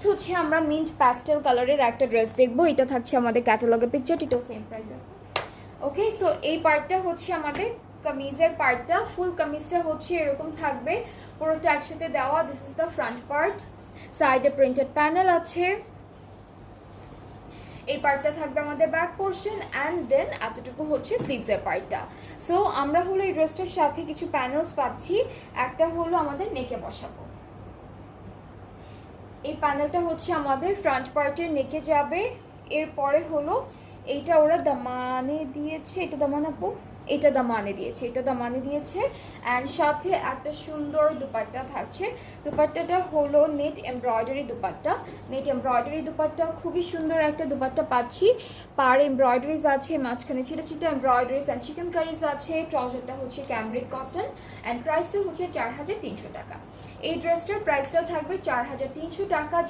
Next হচ্ছে আমরা mint pastel কালারের একটা ড্রেস দেখবো। এটা থাকছে আমাদের ক্যাটালগের পিকচার, এটাও সেম প্রাইসে। ওকে, সো এই পার্টটা হচ্ছে আমাদের কামিজের পার্টটা, ফুল কামিজটা হচ্ছে এরকম থাকবে, পুরোটা একসাথে দেওয়া। This is the front part, সাইডে প্রিন্টেড প্যানেল আছে। এই পার্টটা থাকবে আমাদের ব্যাক পোর্শন, অ্যান্ড দেন এতটুকু হচ্ছে স্লিভসের পার্টটা। সো আমরা হলো এই ড্রেসটার সাথে কিছু প্যানেলস পাচ্ছি। একটা হলো আমাদের নেকে বসাবো, এই প্যানেলটা হচ্ছে আমাদের ফ্রন্ট পার্টের নেকে যাবে। এরপরে হলো এইটা ওরা দামানে দিয়েছে, এটা দামান আপু, এটা দামানে দিয়েছে, এটা দামানে দিয়েছে। অ্যান্ড সাথে একটা সুন্দর দুপাট্টা থাকছে। দুপাট্টাটা হলো net embroidery dupatta, net embroidery dupatta, খুবই সুন্দর একটা দুপাট্টা পাচ্ছি। পার এমব্রয়ডারিজ আছে, মাঝখানে ছিটা ছিটা এমব্রয়ডারিজ অ্যান্ড চিকেন কারিজ আছে। ট্রাউজারটা হচ্ছে ক্যামব্রিক কটন, অ্যান্ড প্রাইসটা হচ্ছে 4300 টাকা। এই ড্রেসটার প্রাইসটা থাকবে 4300 টাকা।